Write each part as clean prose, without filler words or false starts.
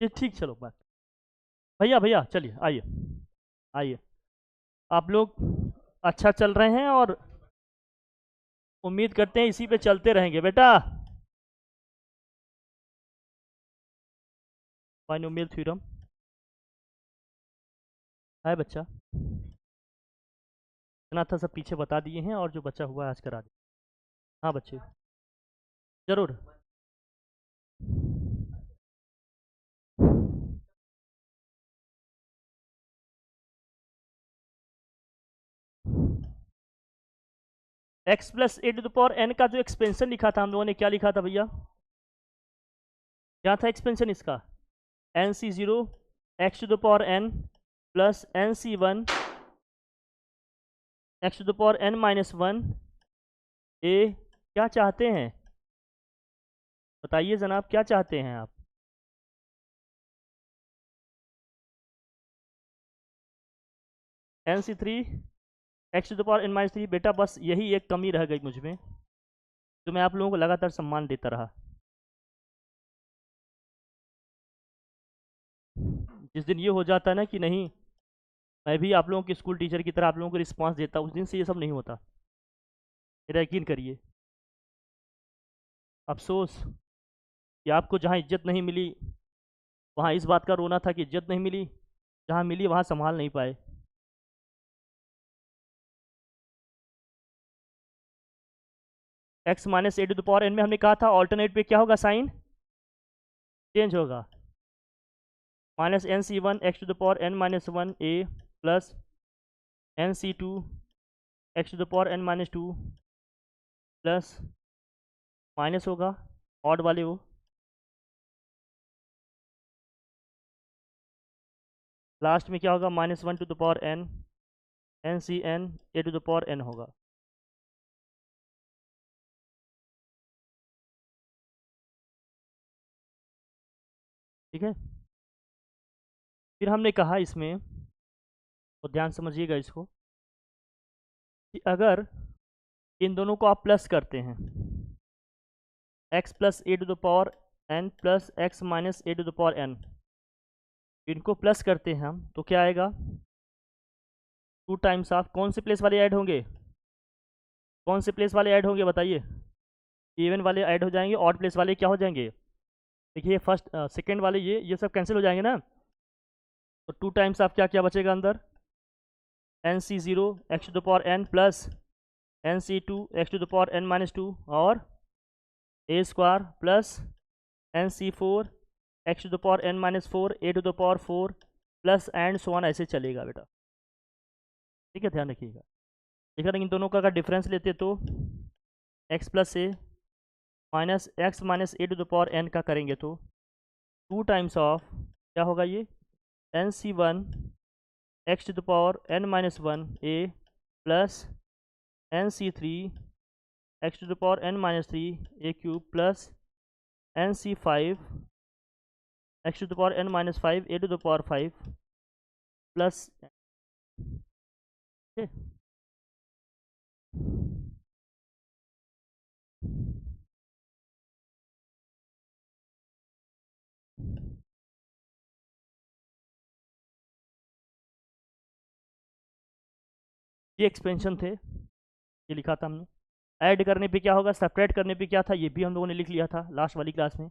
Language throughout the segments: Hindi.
ये ठीक, चलो बात। भैया भैया चलिए, आइए आइए। आप लोग अच्छा चल रहे हैं और उम्मीद करते हैं इसी पे चलते रहेंगे बेटा। बाइनोमियल थ्योरम है बच्चा, इतना था सब पीछे बता दिए हैं और जो बचा हुआ है आज करा दिए। हाँ बच्चे, जरूर। X plus A to the power N का जो एक्सपेंशन लिखा था हम लोगों ने, क्या लिखा था भैया? क्या था एक्सपेंशन इसका? N c zero x to the power N plus N C one x to the power N minus one a. क्या चाहते हैं बताइए जनाब, क्या चाहते हैं आप? N C three x to the power N minus three. बेटा बस यही एक कमी रह गई मुझ में, जो मैं आप लोगों को लगातार सम्मान देता रहा। जिस दिन ये हो जाता है ना कि नहीं, मैं भी आप लोगों के स्कूल टीचर की तरह आप लोगों को रिस्पांस देता, उस दिन से ये सब नहीं होता, मेरा यकीन करिए। अफसोस कि आपको जहाँ इज्जत नहीं मिली, वहाँ इस बात का रोना था कि इज्जत नहीं मिली, जहाँ मिली वहाँ संभाल नहीं पाए। X minus A to the power N में हमने कहा था ऑल्टरनेट पे क्या होगा, साइन चेंज होगा। Minus N C one x to the power N minus one A plus N C two x to the power N minus two plus minus होगा ऑड वाले वो, लास्ट में क्या होगा, minus one to the power N N C N A to the power N होगा। ठीक है। फिर हमने कहा इसमें, तो ध्यान समझिएगा इसको, कि अगर इन दोनों को आप प्लस करते हैं, X plus A to the power N plus X minus A to the power N, इनको प्लस करते हैं हम तो क्या आएगा, टू टाइम्स ऑफ कौन से प्लेस वाले ऐड होंगे, कौन से प्लेस वाले ऐड होंगे बताइए? इवन वाले ऐड हो जाएंगे, ऑड प्लेस वाले क्या हो जाएंगे? देखिए फर्स्ट सेकेंड वाले ये सब कैंसिल हो जाएंगे ना, तो टू टाइम्स ऑफ क्या क्या बचेगा अंदर, n c zero x to the power N plus N C two x to the power N minus two और a square plus N C four x to the power N minus four a to the power four plus and so on, ऐसे चलेगा बेटा। ठीक है, ध्यान रखिएगा। देखा इन दोनों का अगर डिफरेंस लेते तो X plus A minus A to the power N का करेंगे तो टू टाइम्स ऑफ क्या होगा ये, N C one x to the power N minus one A plus N C three x to the power N minus three A cube plus N C five X to the power N minus five A to the power five plus. ये एक्सपेंशन थे, ये लिखा था हमने। ऐड करने पे क्या होगा, सेपरेट करने पे क्या था, ये भी हम लोगों ने लिख लिया था लास्ट वाली क्लास में।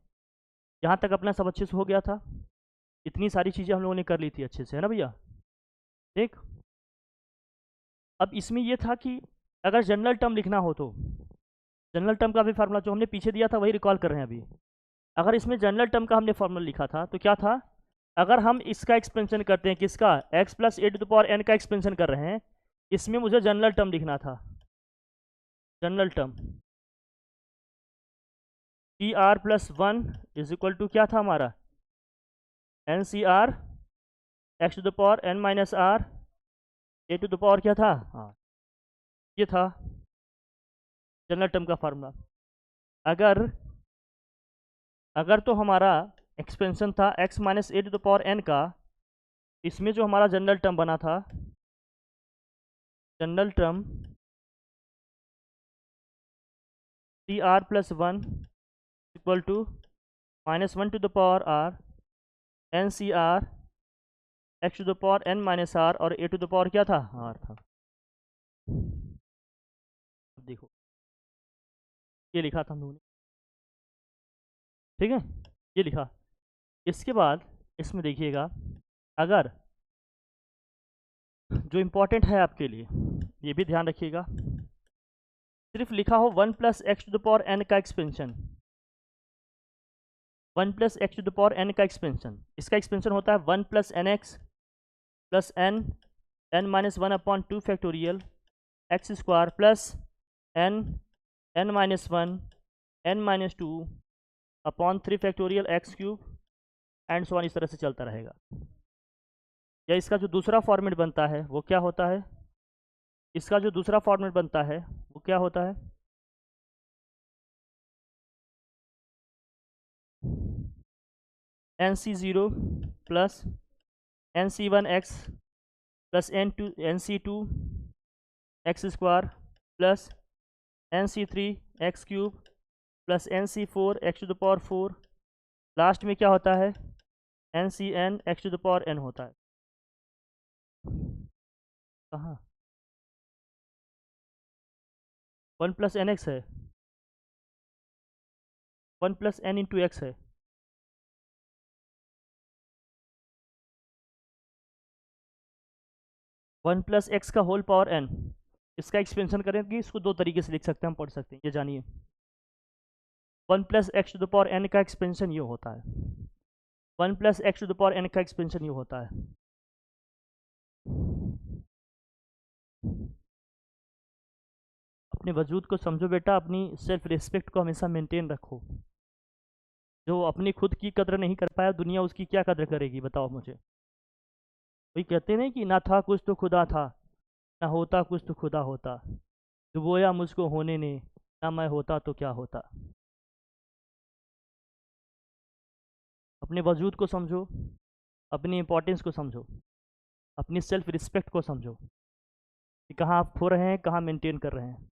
यहाँ तक अपना सब अच्छे से हो गया था, इतनी सारी चीज़ें हम लोगों ने कर ली थी अच्छे से, है ना भैया? ठीक। अब इसमें ये था कि अगर जनरल टर्म लिखना हो तो जनरल टर्म का भी फार्मूला जो हमने पीछे दिया था वही रिकॉल कर रहे हैं अभी। अगर इसमें जनरल टर्म का हमने फार्मूला लिखा था तो क्या था, अगर हम इसका एक्सपेंशन करते हैं, किसका, X plus A to the power N का एक्सपेंशन कर रहे हैं, इसमें मुझे जनरल टर्म लिखना था। General term T R plus one is equal to क्या था हमारा, N C R X to the power N minus R A to the power क्या था, हाँ ये था जनरल टर्म का फार्मूला। अगर अगर तो हमारा एक्सपेंशन था X minus A to the power N का, इसमें जो हमारा जनरल टर्म बना था, general term T R plus one equal to minus one to the power R N C R X to the power N minus R और ए टू द पावर क्या था, आर था। अब देखो ये लिखा था हम लोगों ने, ठीक है, ये लिखा। इसके बाद इसमें देखिएगा, अगर जो इम्पोर्टेंट है आपके लिए, ये भी ध्यान रखिएगा, सिर्फ लिखा हो 1 plus x to the power N का expansion, 1 plus x to the power N का एक्सपेंशन, इसका एक्सपेंशन होता है 1 plus N x plus N N minus 1 upon 2 factorial x square plus N N minus 1 N minus 2 upon 3 factorial x cube and so on, इस तरह से चलता रहेगा। या इसका जो दूसरा फॉर्मेट बनता है वो क्या होता है, इसका जो दूसरा फॉर्मेट बनता है वो क्या होता है, N C zero plus N C one X plus N C two X square plus N C three X cube plus N C four x to the power 4, last में क्या होता है, N C N X to the power N होता है। कहाँ 1 प्लस एन एक्स है, 1 प्लस एन इंटू एक्स है, वन प्लस एक्स का होल पावर एन, इसका एक्सपेंशन करेंगे, इसको दो तरीके से लिख सकते हैं, हम पढ़ सकते हैं, ये जानिए। 1 plus x to the power N का एक्सपेंशन ये होता है, 1 plus x to the power N का एक्सपेंशन ये होता है। अपने वजूद को समझो बेटा, अपनी सेल्फ रिस्पेक्ट को हमेशा मेंटेन रखो। जो अपनी खुद की कदर नहीं कर पाया, दुनिया उसकी क्या कदर करेगी, बताओ मुझे। वही कहते नहीं कि ना था कुछ तो खुदा था, ना होता कुछ तो खुदा होता, डुबोया मुझको होने ने, ना मैं होता तो क्या होता। अपने वजूद को समझो, अपनी इंपॉर्टेंस को समझो, अपनी सेल्फ रिस्पेक्ट को समझो कि कहाँ आप खो रहे हैं, कहाँ मेंटेन कर रहे हैं।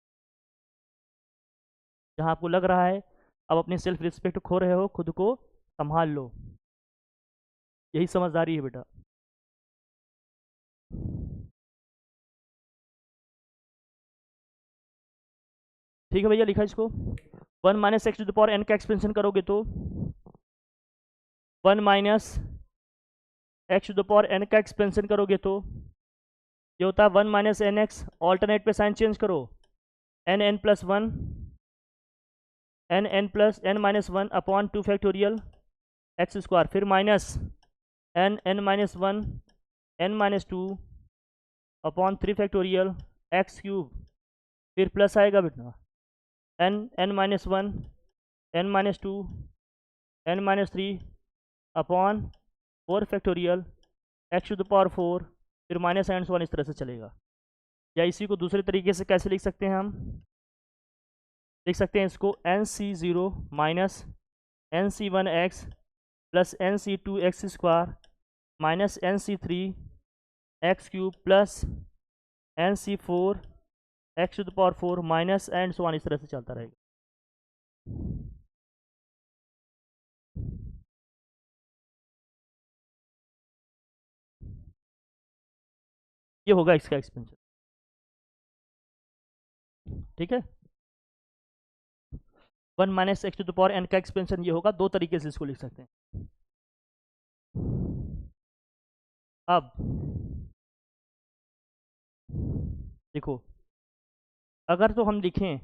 जहाँ आपको लग रहा है अब अपनी सेल्फ रिस्पेक्ट खो रहे हो, खुद को संभाल लो, यही समझदारी है बेटा। ठीक है भैया, लिखा इसको, 1 minus x to the power N का एक्सपेंशन करोगे तो 1 minus x to the power N का एक्सपेंशन करोगे तो ये होता है 1 माइनस एन एक्स, ऑल्टरनेट पे साइन चेंज करो, n n plus one n plus n minus 1 upon 2 factorial x square, फिर minus n minus 1 N minus 2 upon 3 factorial x cube, फिर प्लस आएगा बेटा n minus 1 N minus 2 N minus 3 upon 4 factorial x to the power 4, फिर माइनस एंड वन, इस तरह से चलेगा। या इसी को दूसरे तरीके से कैसे लिख सकते हैं, हम लिख सकते हैं इसको N C zero minus N C one X plus N C two X square minus N C three X cube plus N C four x to the power 4 minus and so on, इस तरह से चलता रहेगा। ये होगा इसका एक्सपेंशन, ठीक है। 1 minus x to the power N का एक्सपेंशन ये होगा, दो तरीके से इसको लिख सकते हैं। अब देखो, अगर तो हम लिखें,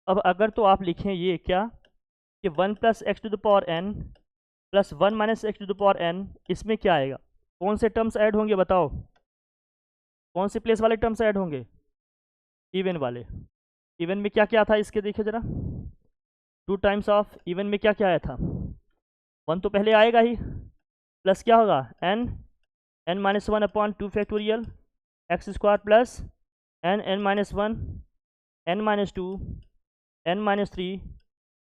अब अगर तो आप लिखें ये क्या कि 1 plus x to the power N plus 1 minus x to the power N, इसमें क्या आएगा, कौन से टर्म्स ऐड होंगे बताओ, कौन से प्लेस वाले टर्म्स ऐड होंगे, इवन वाले। इवन में क्या क्या था इसके देखिए ज़रा, 2 टाइम्स ऑफ इवन में क्या क्या आया था, 1 तो पहले आएगा ही, प्लस क्या होगा n minus 1 upon 2 factorial x square plus n minus 1 N minus 2 N minus 3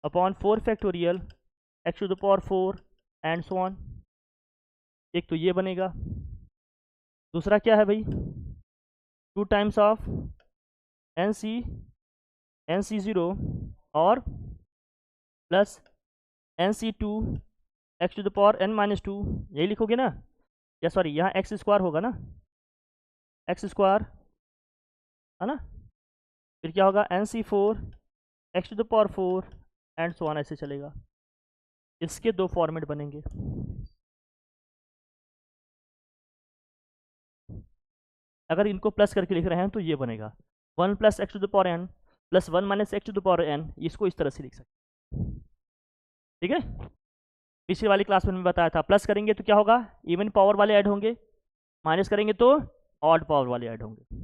upon 4 factorial x to the power 4 and so on. एक तो ये बनेगा, दूसरा क्या है भाई, 2 times of N C zero और plus N C two x to the power N minus two, यही लिखोगे ना, या सॉरी यहाँ एक्स स्क्वायर होगा ना, एक्स स्क्वायर है ना, फिर क्या होगा N C four x to the power four and so on, ऐसे चलेगा। इसके दो फॉर्मेट बनेंगे। अगर इनको प्लस करके लिख रहे हैं तो ये बनेगा 1 plus x to the power N plus 1 minus x to the power N, इसको इस तरह से लिख सकते हैं। ठीक है, पिछली वाली क्लास में मैंने बताया था, प्लस करेंगे तो क्या होगा, इवन पावर वाले ऐड होंगे, माइनस करेंगे तो ऑड पावर वाले ऐड होंगे।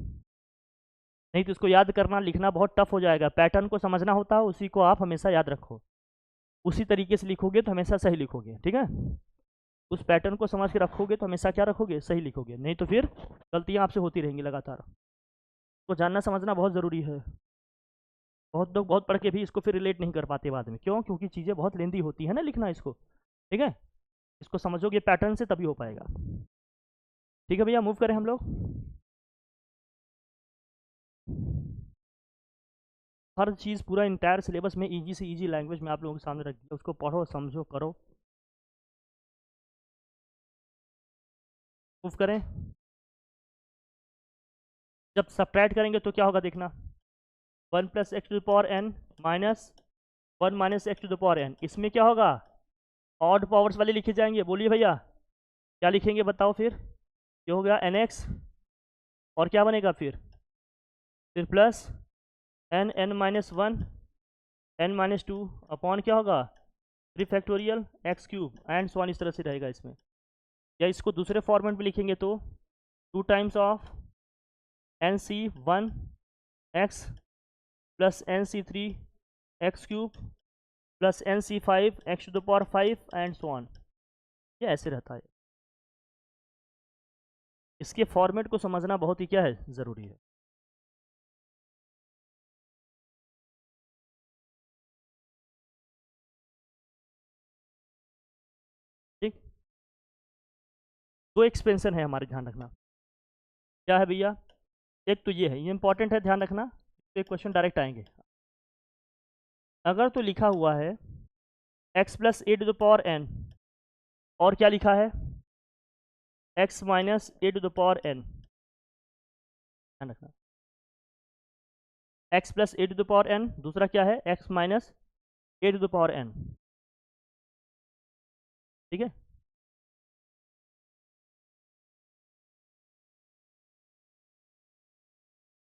नहीं तो इसको याद करना लिखना बहुत टफ हो जाएगा, पैटर्न को समझना होता है, उसी को आप हमेशा याद रखो, उसी तरीके से लिखोगे तो हमेशा सही लिखोगे। ठीक है, उस पैटर्न को समझ के रखोगे तो हमेशा क्या रखोगे, सही लिखोगे, नहीं तो फिर गलतियाँ आपसे होती रहेंगी लगातार। तो जानना समझना बहुत ज़रूरी है। बहुत लोग बहुत पढ़ के भी इसको फिर रिलेट नहीं कर पाते बाद में, क्यों, क्योंकि चीज़ें बहुत लेंदी होती है ना लिखना इसको। ठीक है, इसको समझोगे पैटर्न से तभी हो पाएगा। ठीक है भैया, मूव करें हम लोग। हर चीज़ पूरा इंटायर सिलेबस में इजी से इजी लैंग्वेज में आप लोगों के सामने रख दिया, उसको पढ़ो समझो करो। मूव करें। जब सब्ट्रैक्ट करेंगे तो क्या होगा देखना, 1 plus x to the power N minus 1 minus x to the power N, इसमें क्या होगा, ऑड पावर्स वाले लिखे जाएंगे। बोलिए भैया क्या लिखेंगे बताओ, फिर ये हो गया एन एक्स, और क्या बनेगा फिर plus N N minus one N minus two upon क्या होगा 3 factorial x cube and so on, इस तरह से रहेगा इसमें। या इसको दूसरे फॉर्मेट में लिखेंगे तो 2 times of N C one X plus N C three X cube plus N C five X to the power 5 and so on, ये ऐसे रहता है। इसके फॉर्मेट को समझना बहुत ही क्या है, ज़रूरी है। ठीक, दो एक्सपेंशन है हमारे, ध्यान रखना क्या है भैया, एक तो ये है, ये इंपॉर्टेंट है, ध्यान रखना, तो एक क्वेश्चन डायरेक्ट आएंगे। अगर तो लिखा हुआ है x plus A to the power N, और क्या लिखा है x minus A to the power N, ध्यान रखना, x plus A to the power N, दूसरा क्या है x minus A to the power N. ठीक है,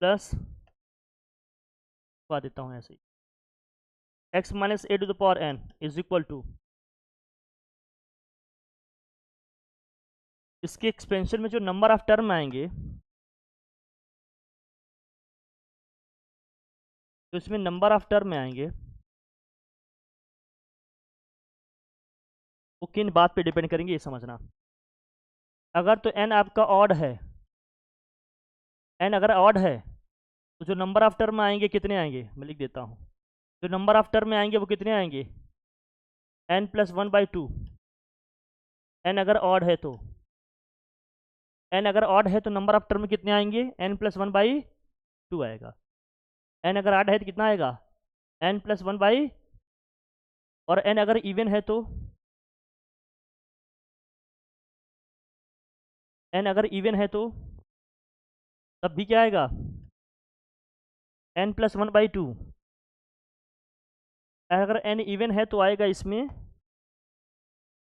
प्लस पा देता हूँ ऐसे ही, x minus A to the power N is equal to, इसके एक्सपेंशन में जो नंबर ऑफ टर्म आएंगे, तो इसमें नंबर ऑफ टर्म आएंगे वो किन बात पे डिपेंड करेंगे, ये समझना। अगर तो n आपका ऑड है, n अगर ऑड है तो जो नंबर ऑफ टर्म आएंगे कितने आएंगे, मैं लिख देता हूँ, जो नंबर ऑफ टर्म में आएंगे वो कितने आएंगे, n plus one by two. N अगर ऑड है तो n अगर ऑड है तो नंबर ऑफ टर्म कितने आएंगे, n plus one by to आएगा। n अगर ऑड है तो कितना आएगा, n प्लस वन बाई, और n अगर इवन है तो n अगर इवन है तो तब भी क्या आएगा, n plus one by to. अगर n इवन है तो आएगा इसमें,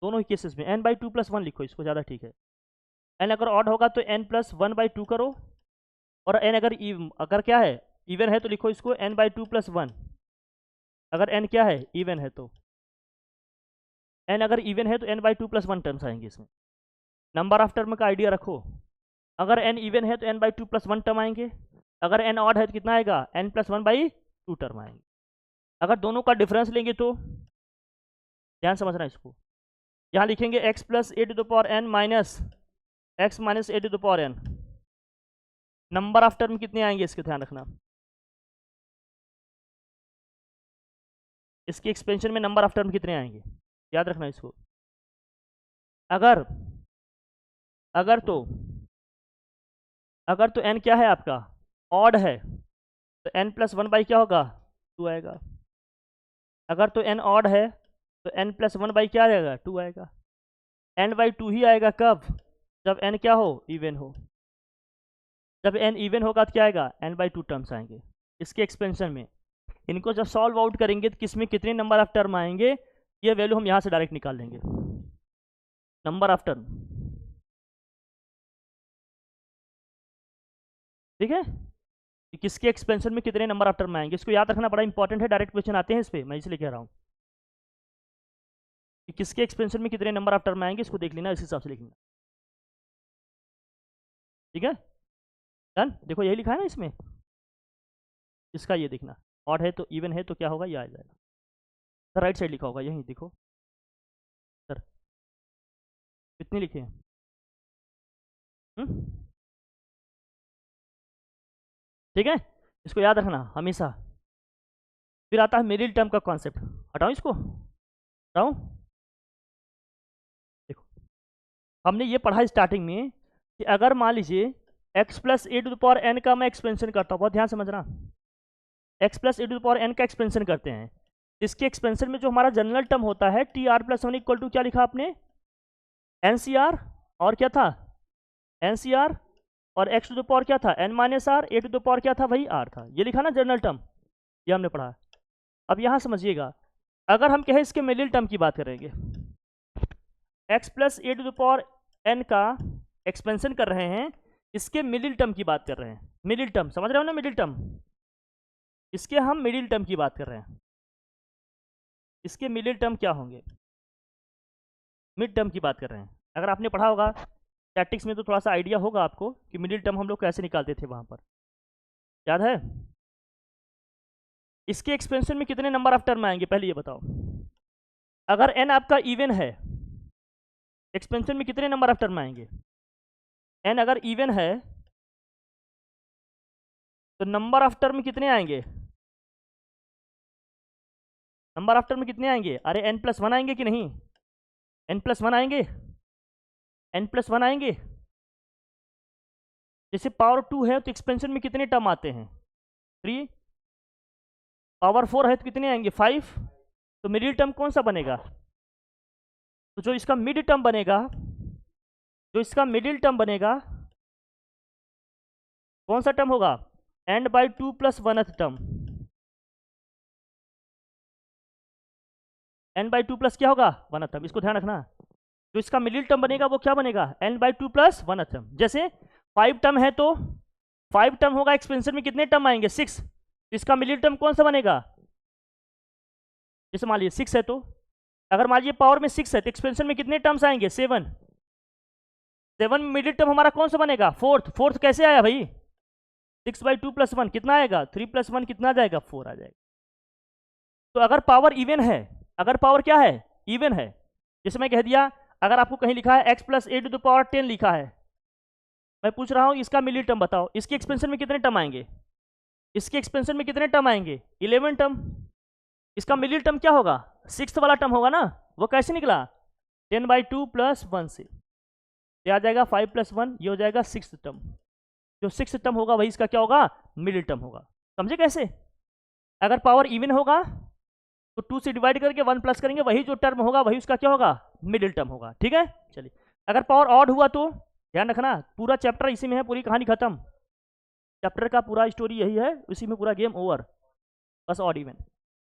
दोनों ही केसेस में n by two plus one लिखो, इसको ज़्यादा ठीक है। n अगर ऑड होगा तो n plus one by to करो, और n अगर क्या है इवन है तो लिखो इसको n by two plus one. अगर n क्या है इवन है तो n अगर इवन है तो n by two plus one terms आएंगे इसमें। नंबर ऑफ टर्म का आइडिया रखो, अगर n इवन है तो n by two plus one term आएंगे, अगर n ऑड है तो कितना आएगा, n plus one by to term आएंगे। अगर दोनों का डिफरेंस लेंगे तो ध्यान समझना इसको, यहाँ लिखेंगे x plus A to the power N minus X minus A to the power N, number of term कितने आएंगे इसके ध्यान रखना, इसके एक्सपेंशन में नंबर ऑफ टर्म कितने आएंगे, याद रखना इसको। अगर अगर तो अगर तो n क्या है आपका ऑड है तो n प्लस वन बाई क्या होगा, टू आएगा। अगर तो n ऑड है तो n प्लस वन बाई क्या आएगा, 2 आएगा। n बाई 2 ही आएगा कब, जब n क्या हो, इवन हो। जब n इवन होगा तो क्या आएगा, n बाई 2 टर्म्स आएंगे इसके एक्सपेंशन में। इनको जब सॉल्व आउट करेंगे तो किसमें कितने नंबर ऑफ टर्म आएंगे, ये वैल्यू हम यहाँ से डायरेक्ट निकाल लेंगे, नंबर ऑफ टर्म। ठीक है, कि किसके एक्सपेंशन में कितने नंबर ऑफ टर्म आएंगे, इसको याद रखना बड़ा इंपॉर्टेंट है, डायरेक्ट क्वेश्चन आते हैं इस पर, मैं इसलिए कह रहा हूँ कि किसके एक्सपेंशन में कितने नंबर ऑफ टर्म आएंगे, इसको देख लेना, इस हिसाब से लिख लेना। ठीक है, डन। देखो यही लिखा है ना इसमें, इसका ये देखना, ऑड है तो इवन है तो क्या होगा, ये आ जाएगा। सर राइट साइड लिखा होगा, यही देखो सर, कितने लिखे हैं। ठीक है, इसको याद रखना हमेशा। फिर आता है मिडिल टर्म का कॉन्सेप्ट, हटाऊं इसको, हटाऊं। देखो हमने ये पढ़ा स्टार्टिंग में कि अगर मान लीजिए x plus A to the power N का मैं एक्सपेंशन करता हूँ, बहुत ध्यान समझना, x plus A to the power N का एक्सपेंशन करते हैं, इसके एक्सपेंशन में जो हमारा जनरल टर्म होता है T R plus one equal to क्या लिखा आपने, एन सी आर, और क्या था, एन सी आर, और x टू द पावर क्या था, n minus R, A to the power क्या था, वही r था, ये लिखा ना जनरल टर्म, ये हमने पढ़ा। अब यहाँ समझिएगा, अगर हम कहें इसके मिडिल टर्म की बात करेंगे, x plus A to the power n का एक्सपेंशन कर रहे हैं, इसके मिडिल टर्म की बात कर रहे हैं, मिडिल टर्म समझ रहे हो ना, मिडिल टर्म, इसके हम मिडिल टर्म की बात कर रहे हैं, इसके मिडिल टर्म क्या होंगे, मिड टर्म की बात कर रहे हैं। अगर आपने पढ़ा होगा स्टैटिक्स में तो थोड़ा सा आइडिया होगा आपको कि मिडिल टर्म हम लोग कैसे निकालते थे वहाँ पर, याद है। इसके एक्सपेंशन में कितने नंबर ऑफ टर्म आएंगे, पहले ये बताओ। अगर n आपका इवन है, एक्सपेंशन में कितने नंबर ऑफ टर्म आएंगे, n अगर इवन है तो नंबर ऑफ टर्म कितने आएंगे, नंबर ऑफ टर्म कितने आएंगे, अरे n प्लस वन आएंगे कि नहीं, n प्लस वन आएंगे, n प्लस वन आएंगे। जैसे पावर 2 है तो एक्सपेंशन में कितने टर्म आते हैं, 3, पावर 4 है तो कितने आएंगे, 5, तो मिडिल टर्म कौन सा बनेगा, तो जो इसका मिड टर्म बनेगा, जो इसका मिडिल टर्म बनेगा कौन सा टर्म होगा, n by 2 plus one term, n by 2 plus क्या होगा, वन टर्म, इसको ध्यान रखना। जो इसका मिडिल टर्म बनेगा वो क्या बनेगा, n by 2 plus one term. जैसे 5 टर्म है तो 5 टर्म होगा, एक्सपेंशन में कितने टर्म आएंगे, 6, इसका मिडिल टर्म कौन सा बनेगा, जैसे मान लीजिए 6 है तो, अगर मान लीजिए पावर में 6 है तो एक्सपेंशन में कितने टर्म्स आएंगे, 7, 7 मिडिल टर्म हमारा कौन सा बनेगा, फोर्थ कैसे आया भाई, 6 बाई 2 प्लस वन कितना आएगा, 3 प्लस वन कितना आ जाएगा, 4 आ जाएगा। तो अगर पावर इवन है, अगर पावर क्या है, इवन है, जैसे मैं कह दिया अगर आपको कहीं लिखा है x plus A to the power 10 लिखा है, मैं पूछ रहा हूँ इसका मिडिल टर्म बताओ, इसके एक्सपेंशन में कितने टर्म आएंगे, इसके एक्सपेंशन में कितने टर्म आएंगे, 11 टर्म। इसका मिडिल टर्म क्या होगा, 6th वाला टर्म होगा ना, वो कैसे निकला, 10 बाई 2 प्लस वन से, ये आ जाएगा 5 प्लस वन, ये हो जाएगा 6th टर्म। जो 6th टर्म होगा वही इसका क्या होगा, मिडिल टर्म होगा। समझे कैसे, अगर पावर इवन होगा तो 2 से डिवाइड करके 1 प्लस करेंगे, वही जो टर्म होगा वही उसका क्या होगा, मिडिल टर्म होगा। ठीक है, चलिए अगर पावर ऑड हुआ तो ध्यान रखना, पूरा चैप्टर इसी में है, पूरी कहानी खत्म, चैप्टर का पूरा स्टोरी यही है, उसी में पूरा गेम ओवर, बस ऑड इवन।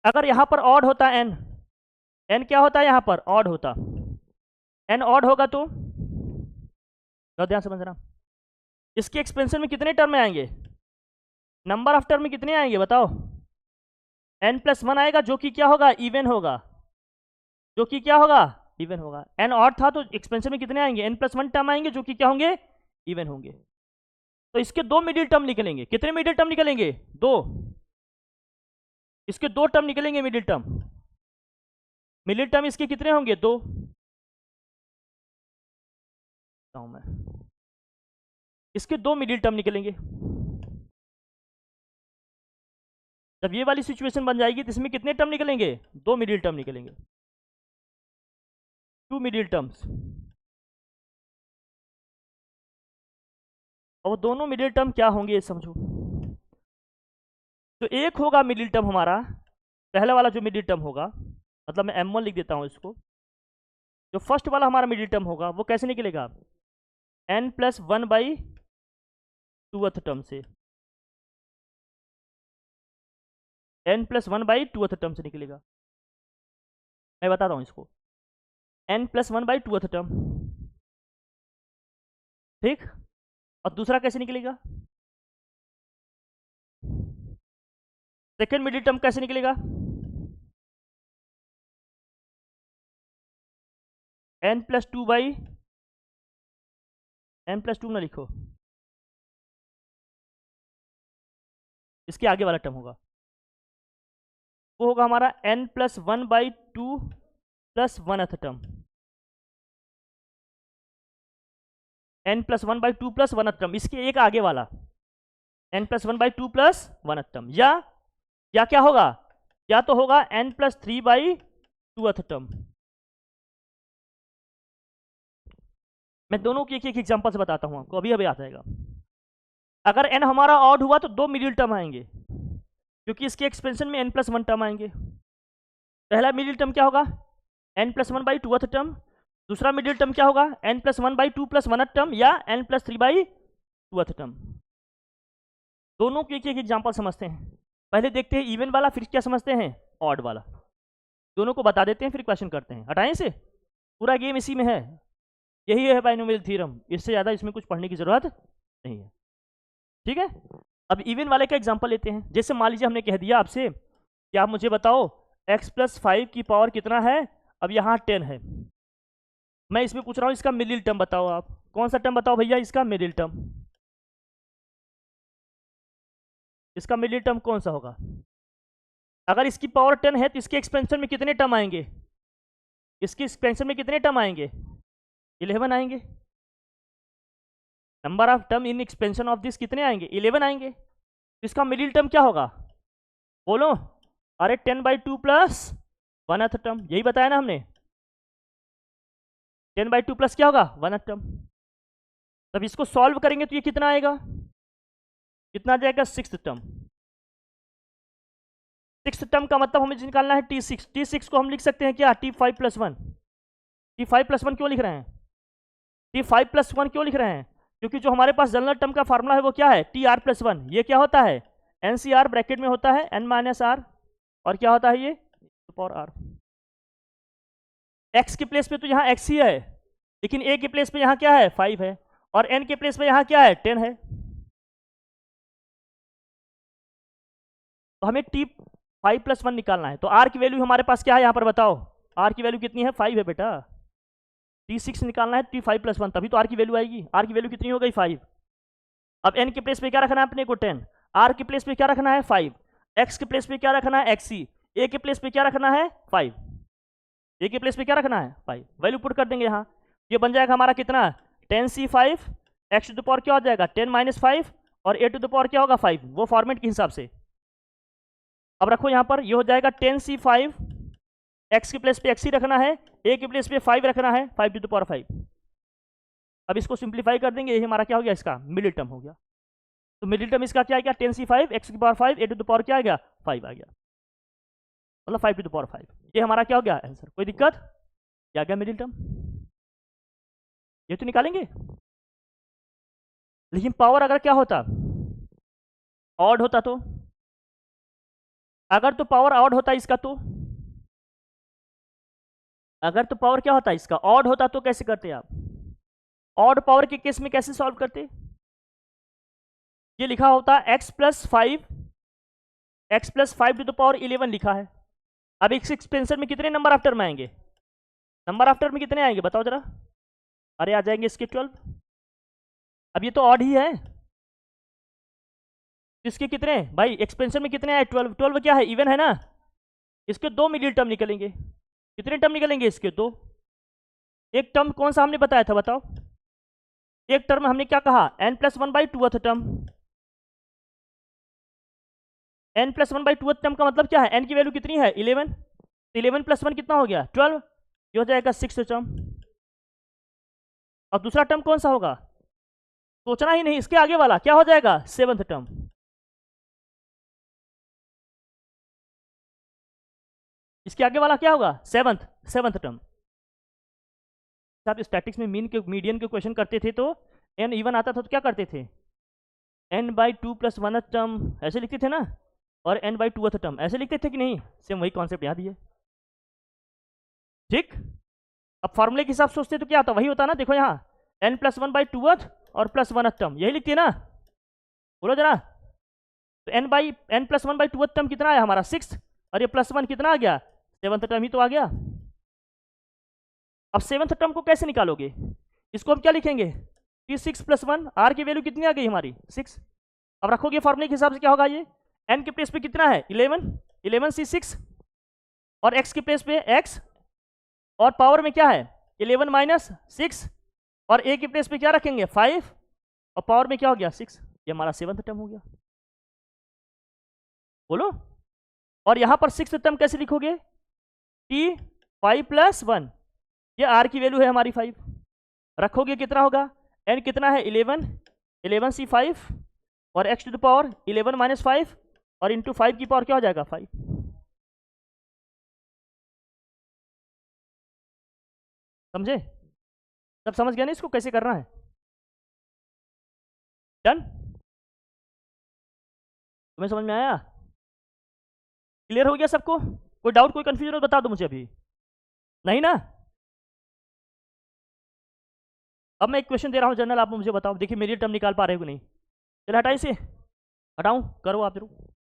अगर यहाँ पर ऑड होता एन, एन क्या होता है यहाँ पर, ऑड होता, एन ऑड होगा तो ध्यान समझना, इसके एक्सपेंशन में कितने टर्म में आएंगे, नंबर ऑफ टर्म में कितने आएंगे बताओ, n प्लस वन आएगा जो कि क्या होगा, इवन होगा, जो कि क्या होगा, इवन होगा। n ऑड था तो एक्सपेंशन में कितने आएंगे, n प्लस वन टर्म आएंगे जो कि क्या होंगे, इवन होंगे। तो इसके दो मिडिल टर्म निकलेंगे, कितने मिडिल टर्म निकलेंगे, 2, इसके 2 टर्म निकलेंगे मिडिल टर्म, मिडिल टर्म इसके कितने होंगे, 2, मैं इसके 2 मिडिल टर्म निकलेंगे। जब ये वाली सिचुएशन बन जाएगी तो इसमें कितने टर्म निकलेंगे, 2 मिडिल टर्म निकलेंगे, 2 मिडिल टर्म्स। और वो दोनों मिडिल टर्म क्या होंगे समझो, तो एक होगा मिडिल टर्म हमारा, पहला वाला जो मिडिल टर्म होगा मतलब मैं m1 लिख देता हूँ इसको। जो फर्स्ट वाला हमारा मिडिल टर्म होगा वो कैसे निकलेगा, n+1/2th टर्म से, n+1/2th टर्म से निकलेगा। मैं बताता हूँ इसको, n+1/2th टर्म, ठीक। और दूसरा कैसे निकलेगा, सेकेंड मिडिल टर्म कैसे निकलेगा, n+2 ना लिखो, इसके आगे वाला टर्म होगा, वो होगा हमारा n+1/2+1th टर्म, n+1/2+1th टर्म, इसके एक आगे वाला n+1/2+1th टर्म, या क्या होगा, या तो होगा n+3/2th टर्म। मैं दोनों की एक एग्जांपल से बताता हूं आपको, अभी अभी आ जाएगा। अगर n हमारा ऑड हुआ तो दो मिडिल टर्म आएंगे, क्योंकि इसके एक्सपेंशन में n+1 टर्म आएंगे। पहला मिडिल टर्म क्या होगा, n+1/2th टर्म, दूसरा मिडिल टर्म क्या होगा, n+1/2+1th टर्म या n+3/2th टर्म। दोनों की एक एग्जांपल समझते हैं। पहले देखते हैं इवन वाला, फिर क्या समझते हैं ऑड वाला। दोनों को बता देते हैं फिर क्वेश्चन करते हैं। हटाएं से, पूरा गेम इसी में है, यही है बाइनोमियल थ्योरम, इससे ज़्यादा इसमें कुछ पढ़ने की ज़रूरत नहीं है, ठीक है। अब इवन वाले का एग्जांपल लेते हैं। जैसे मान लीजिए हमने कह दिया आपसे कि आप मुझे बताओ x+5 की पावर कितना है, अब यहाँ 10 है। मैं इसमें पूछ रहा हूँ इसका मिडिल टर्म बताओ। आप कौन सा टर्म बताओ भैया, इसका मिडिल टर्म, इसका मिडिल टर्म कौन सा होगा। अगर इसकी पावर 10 है तो इसके एक्सपेंशन में कितने टर्म आएंगे, इसकी एक्सपेंशन में कितने टर्म आएंगे, 11 आएंगे। Number of term in expansion of this कितने आएंगे, 11 आएंगे। तो इसका मिडिल टर्म क्या होगा, बोलो। अरे 10/2+1th टर्म, यही बताया ना हमने, 10/2 प्लस क्या होगा 1th टर्म। तब इसको सॉल्व करेंगे तो ये कितना आएगा, कितना आ जाएगा, 6th टर्म। 6th टर्म का मतलब हमें निकालना है t6। t6 को हम लिख सकते हैं क्या, t5+1। t5+1 क्यों लिख रहे हैं, t5+1 क्यों लिख रहे हैं, क्योंकि जो हमारे पास जनरल टर्म का फार्मूला है वो क्या है, tr+1। ये क्या होता है, NCR ब्रैकेट में होता है n-r, और क्या होता है ये पावर r। x के प्लेस पे तो यहाँ x ही है, लेकिन a के प्लेस पे यहाँ क्या है 5 है, और n के प्लेस पे यहाँ क्या है 10 है। तो हमें t5+1 निकालना है। तो r की वैल्यू हमारे पास क्या है यहाँ पर बताओ, r की वैल्यू कितनी है 5 है बेटा। t6 निकालना है t5+1, तभी तो r की वैल्यू आएगी। r की वैल्यू कितनी हो गई 5। अब n के प्लेस पे क्या रखना है अपने को 10, r के प्लेस पे क्या रखना है 5, x के प्लेस पे क्या रखना है xc, a के प्लेस पे क्या रखना है 5, a के प्लेस पे क्या रखना है 5। वैल्यू पुट कर देंगे यहाँ, ये बन जाएगा हमारा कितना 10c5, x to the power क्या हो जाएगा 10 - 5, और a टू द पावर क्या होगा 5, वो फॉर्मेट के हिसाब से। अब रखो यहाँ पर, ये हो जाएगा 10c5, x के प्लेस पे x ही रखना है, a के प्लेस पे 5 रखना है, 5 टू द पावर 5। अब इसको सिंप्लीफाई कर देंगे, यही हमारा क्या हो गया, इसका मिडिल टर्म हो गया। तो मिडिल टर्म इसका क्या आ गया 10c5, x की power 5, a to the power क्या आ गया 5 आ गया, मतलब 5 टू द पावर 5। ये हमारा क्या हो गया आंसर, कोई दिक्कत, क्या आ गया मिडिल टर्म, ये तो निकालेंगे। लेकिन पावर अगर क्या होता, ऑड होता, तो अगर तो पावर ऑड होता इसका, तो अगर तो पावर क्या होता इसका ऑड होता तो कैसे करते आप, ऑड पावर के केस में कैसे सॉल्व करते, ये लिखा होता x+5 टू द पावर 11 लिखा है। अब इस एक्सपेंशन में कितने नंबर ऑफ टर्म आएंगे, नंबर ऑफ टर्म में कितने आएंगे बताओ जरा, अरे आ जाएंगे इसके 12। अब ये तो ऑड ही है, इसके कितने भाई एक्सपेंशन में कितने आए 12, 12 क्या है इवन है ना, इसके दो मिडिल टर्म निकलेंगे। कितने टर्म निकलेंगे इसके, दो। एक टर्म कौन सा हमने बताया था बताओ, एक टर्म हमने क्या कहा n+1/2th टर्म, n+1/2th टर्म का मतलब क्या है, n की वैल्यू कितनी है 11, 11+1 कितना हो गया 12, ये हो जाएगा 6th टर्म। और दूसरा टर्म कौन सा होगा, सोचना ही नहीं, इसके आगे वाला क्या हो जाएगा 7th टर्म। इसके आगे वाला क्या होगा? Seventh term. आप स्टैटिक्स में मीडियन के क्वेश्चन करते थे तो n इवन आता था तो क्या करते थे? n/2 + 1th टर्म ऐसे लिखते थे ना, और n/2th टर्म ऐसे लिखते थे कि नहीं? सेम वही कॉन्सेप्ट यहाँ भी है। ठीक, अब फॉर्मूले के हिसाब से सोचते तो क्या होता? वही होता ना। देखो यहाँ n + 1/2th और +1th टर्म यही लिखती है ना, बोलो जरा। तो n + 1/2th टर्म कितना है हमारा? 6, और ये +1 कितना आ गया? 7th टर्म ही तो आ गया। अब 7th टर्म को कैसे निकालोगे? इसको हम क्या लिखेंगे? t6 + 1, r की वैल्यू कितनी आ गई हमारी? 6। अब रखोगे फॉर्मूले के हिसाब से क्या होगा? ये n के प्लेस पे कितना है? 11c6, और x के प्लेस पे x, और पावर में क्या है? 11 - 6, और a के प्लेस पे क्या रखेंगे? 5, और पावर में क्या हो गया? 6। ये हमारा 7th टर्म हो गया, बोलो। और यहां पर 6th टर्म कैसे लिखोगे? t5 + 1, ये r की वैल्यू है हमारी 5, रखोगे कितना होगा? n कितना है? 11c5, और x टू द पावर 11 - 5, और इंटू 5 की पावर क्या हो जाएगा? 5। समझे? सब समझ गया ना इसको कैसे करना है? डन? तुम्हें समझ में आया? क्लियर हो गया सबको? कोई डाउट, कोई कंफ्यूजन हो बता दो मुझे अभी। नहीं ना? अब मैं एक क्वेश्चन दे रहा हूँ जनरल, आप मुझे बताओ। देखिए मेरी टर्म निकाल पा रहे हो नहीं? चलो हटाइए से, हटाऊं? करो आप जरूर।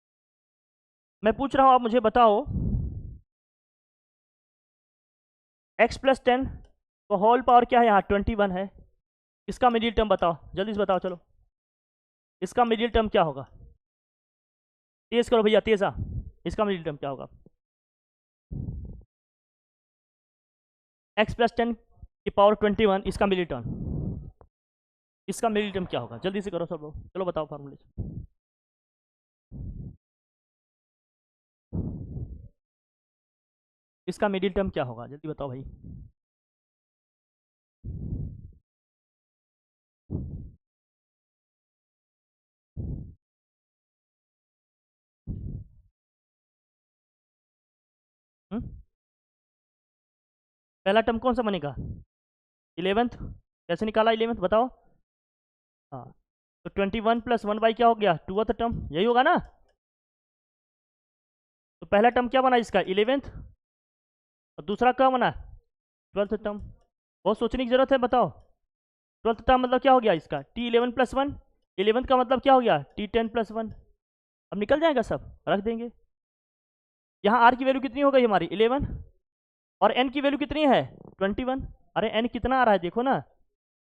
मैं पूछ रहा हूँ, आप मुझे बताओ x + 10 तो होल पावर क्या है यहाँ? 21 है। इसका मिडिल टर्म बताओ, जल्दी से बताओ। चलो इसका मिडिल टर्म क्या होगा? तेज करो भैया, तेजा। इसका मिडिल टर्म क्या होगा? x + 10 की पावर 21, इसका मिडिल टर्म, इसका मिडिल टर्म क्या होगा? जल्दी से करो सब लोग, चलो बताओ फॉर्मूले से। इसका मिडिल टर्म क्या होगा? जल्दी बताओ भाई। पहला टर्म कौन सा बनेगा? 11th। कैसे निकाला 11th बताओ? हाँ, तो 21 + 1 क्या हो गया? 2th टर्म, यही होगा ना? तो पहला टर्म क्या बना इसका? 11th, और दूसरा क्या बना? 12th term. बहुत सोचने की जरूरत है, बताओ। 12th टर्म मतलब क्या हो गया इसका? t11 + 1, 11th का मतलब क्या हो गया? t10 + 1। अब निकल जाएगा सब, रख देंगे। यहाँ r की वैल्यू कितनी हो गई हमारी? 11, और n की वैल्यू कितनी है? 21। अरे n कितना आ रहा है देखो ना,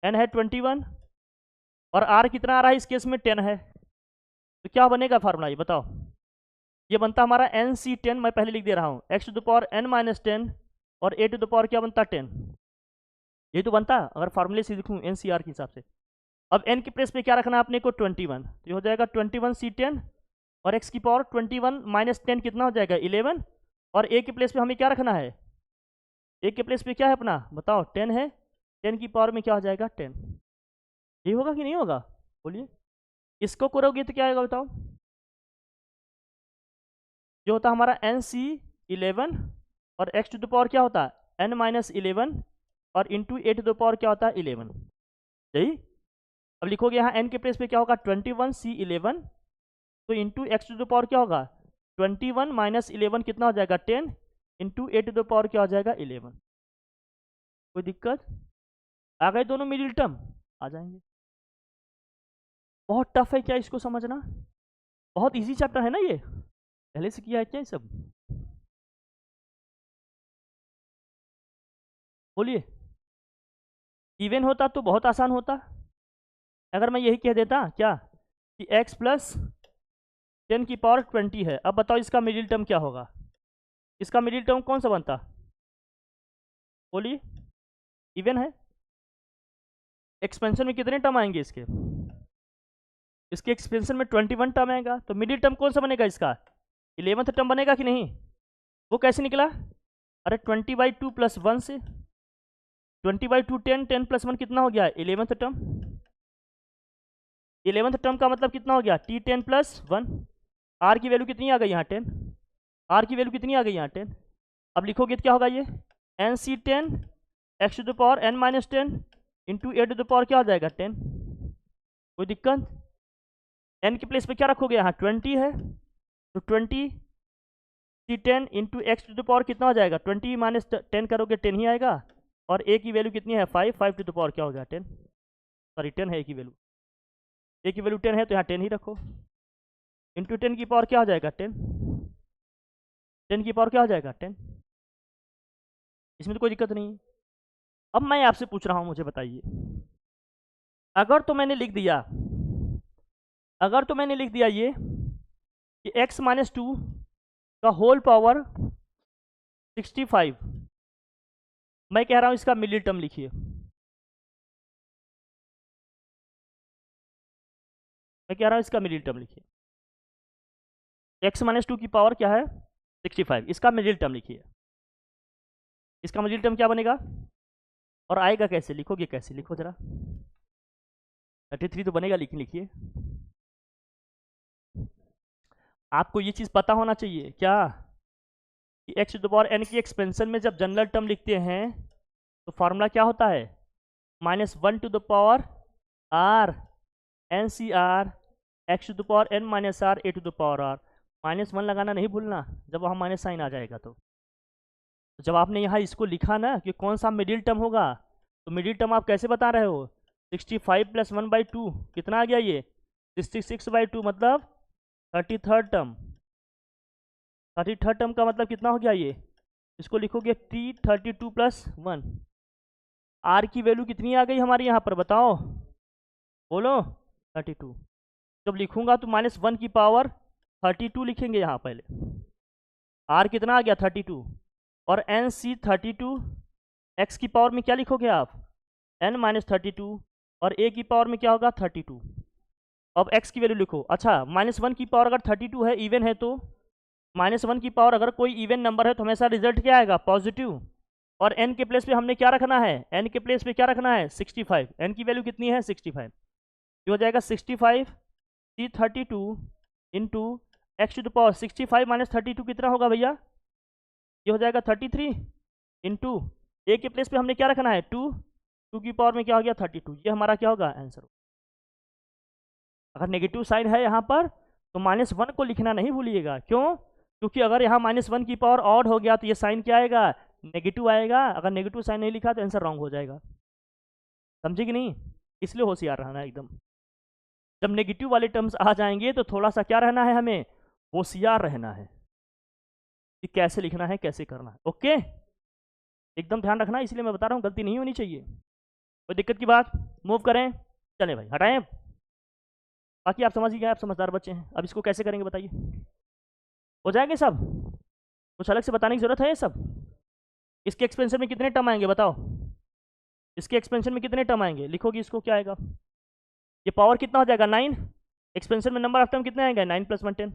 n है 21, और r कितना आ रहा है इस केस में? 10 है। तो क्या बनेगा फार्मूला, ये बताओ? ये बनता हमारा nc10, मैं पहले लिख दे रहा हूँ, x to the power n - 10, और a टू द पावर क्या बनता? 10। यही तो बनता अगर फार्मूले से लिखूँ एनसीआर के हिसाब से। अब n के प्लेस पे क्या रखना है अपने को? 21। तो ये हो जाएगा 21c10, और x की पावर 21 - 10 कितना हो जाएगा? 11, और a के प्लेस पे हमें क्या रखना है? a के प्लेस पे क्या है अपना, बताओ? 10 है। 10 की पावर में क्या हो जाएगा? 10। ये होगा कि नहीं होगा? बोलिए। इसको करोगे तो क्या आएगा बताओ? जो होता हमारा nc11, और x टू द पावर क्या होता है? n - 11, और into a to the power क्या होता है? 11। यही। अब लिखोगे यहाँ n के प्लेस पे क्या होगा? 21c11, तो into X to the power क्या होगा? 21 - 11 कितना हो जाएगा? 10, into A to the power क्या हो जाएगा? 11। कोई दिक्कत? आ गए दोनों मिडिल टर्म? आ जाएंगे। बहुत टफ है क्या इसको समझना? बहुत इजी चैप्टर है ना ये, पहले से किया है क्या ये सब? बोलिए। इवन होता तो बहुत आसान होता, अगर मैं यही कह देता क्या कि x + 10 की पावर 20 है। अब बताओ इसका मिडिल टर्म क्या होगा? इसका मिडिल टर्म कौन सा बनता? बोलिए। इवन है। एक्सपेंशन में कितने टर्म आएंगे इसके? इसके एक्सपेंशन में 21 टर्म आएगा, तो मिडिल टर्म कौन सा बनेगा इसका? 11th टर्म बनेगा कि नहीं? वो कैसे निकला? अरे 20/2 + 1 से, 20/2 10, 10 + 1 कितना हो गया? 11th term. 11th टर्म का मतलब कितना हो गया? t10 + 1। r की वैल्यू कितनी आ गई यहाँ? 10। r की वैल्यू कितनी आ गई यहाँ? 10। अब लिखोगे तो क्या होगा ये NC10 x to the power n-10 into A to the power क्या हो जाएगा 10। कोई दिक्कत? n के प्लेस पे क्या रखोगे, यहाँ 20 है तो 20C10 into X to the power कितना हो जाएगा 20 माइनस 10 करोगे 10 ही आएगा, और a की वैल्यू कितनी है 5 टू द पावर क्या हो गया 10, सॉरी 10 है a की वैल्यू, a की वैल्यू 10 है तो यहाँ 10 ही रखो, इंटू 10 की पावर क्या हो जाएगा 10, 10 की पावर क्या हो जाएगा 10। इसमें तो कोई दिक्कत नहीं है। अब मैं आपसे पूछ रहा हूँ, मुझे बताइए, अगर तो मैंने लिख दिया ये कि x माइनस 2 का होल पावर 65, मैं कह रहा हूँ इसका मिडिल टर्म लिखिए। मैं कह रहा हूँ इसका मिडिल टर्म लिखिए। x माइनस 2 की पावर क्या है 65, इसका मिडिल टर्म लिखिए। इसका मिडिल टर्म क्या बनेगा और आएगा कैसे, लिखोगे कैसे, लिखो जरा। 33 तो बनेगा, लेकिन लिखिए। आपको ये चीज़ पता होना चाहिए क्या कि x to the power n की एक्सपेंशन में जब जनरल टर्म लिखते हैं तो फॉर्मूला क्या होता है -1 to the power r NCR x to the power n minus r a to the power r। -1 लगाना नहीं भूलना जब वहाँ माइनस साइन आ जाएगा। तो जब आपने यहाँ इसको लिखा ना कि कौन सा मिडिल टर्म होगा, तो मिडिल टर्म आप कैसे बता रहे हो, 65 प्लस 1/2 कितना आ गया ये 66/2, मतलब 33rd टर्म। 33rd टर्म का मतलब कितना हो गया ये, इसको लिखोगे T32 प्लस 1। R की वैल्यू कितनी आ गई हमारे यहाँ पर, बताओ, बोलो 32। जब लिखूंगा तो -1 की पावर 32 लिखेंगे यहाँ पहले। R कितना आ गया 32, और NC 32, x की पावर में क्या लिखोगे आप n माइनस 32, और a की पावर में क्या होगा 32। अब x की वैल्यू लिखो। अच्छा, -1 की पावर अगर 32 है, इवन है, तो -1 की पावर अगर कोई इवन नंबर है तो हमेशा रिजल्ट क्या आएगा पॉजिटिव। और n के प्लेस पे हमने क्या रखना है, n के प्लेस पे क्या रखना है 65, n की वैल्यू कितनी है 65, ये हो जाएगा 65 C32 into X to the power 65 minus 32 कितना होगा भैया, ये हो जाएगा 33 इंटू ए के प्लेस पे हमने क्या रखना है 2 की पावर में क्या हो गया 32, ये हमारा क्या होगा आंसर। अगर नेगेटिव साइन है यहाँ पर तो -1 को लिखना नहीं भूलिएगा, क्यों, क्योंकि अगर यहाँ -1 की पावर ऑड हो गया तो ये साइन क्या आएगा नेगेटिव आएगा। अगर नेगेटिव साइन नहीं लिखा तो आंसर रॉन्ग हो जाएगा, समझे कि नहीं, इसलिए होशियार रहना एकदम। जब नेगेटिव वाले टर्म्स आ जाएंगे तो थोड़ा सा क्या रहना है, हमें होशियार रहना है कि कैसे लिखना है कैसे करना है। ओके, एकदम ध्यान रखना, इसलिए मैं बता रहा हूँ, गलती नहीं होनी चाहिए। कोई दिक्कत की बात, मूव करें, चलें भाई, हटाएं। बाकी आप समझ ही गए, आप समझदार बच्चे हैं। अब इसको कैसे करेंगे बताइए, हो जाएंगे सब, कुछ अलग से बताने की जरूरत है ये सब। इसके एक्सपेंशन में कितने टर्म आएंगे बताओ, इसके एक्सपेंशन में कितने टर्म आएंगे, लिखोगे इसको क्या आएगा, ये पावर कितना हो जाएगा 9, एक्सपेंशन में नंबर ऑफ टर्म कितने आएंगे 9 + 1 10।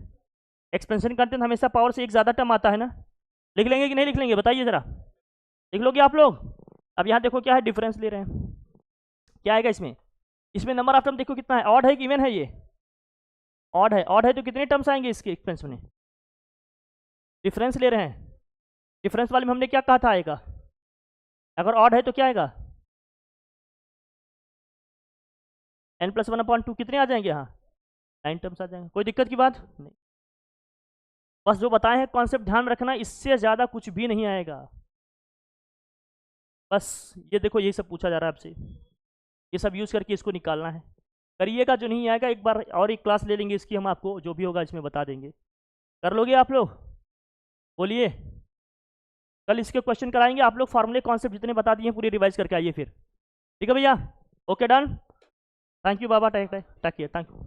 एक्सपेंशन कंटेंट हमेशा पावर से एक ज़्यादा टर्म आता है ना, लिख लेंगे कि नहीं लिख लेंगे बताइए ज़रा, लिख लोगे आप लोग। अब यहाँ देखो क्या है, डिफरेंस ले रहे हैं, क्या आएगा इसमें, इसमें नंबर ऑफ टर्म देखो कितना है, ऑड है कि इवन है, ये ऑड है, ऑड है तो कितने टर्म्स आएंगे इसके एक्सपेंस में, डिफरेंस ले रहे हैं। डिफरेंस वाले में हमने क्या कहा था आएगा, अगर ऑड है तो क्या आएगा n + 1/2 कितने आ जाएंगे, यहाँ 9 टर्म्स आ जाएंगे। कोई दिक्कत की बात नहीं, बस जो बताए हैं कॉन्सेप्ट ध्यान में रखना, इससे ज़्यादा कुछ भी नहीं आएगा। बस ये देखो यही सब पूछा जा रहा है आपसे, ये सब यूज़ करके इसको निकालना है, करिएगा। जो नहीं आएगा एक बार और एक क्लास ले लेंगे इसकी, हम आपको जो भी होगा इसमें बता देंगे। कर लोगे आप लोग, बोलिए, कल इसके क्वेश्चन कराएंगे आप लोग, फार्मूले कॉन्सेप्ट जितने बता दिए पूरी रिवाइज करके आइए फिर, ठीक है भैया। Okay done, thank you Baba, thank you.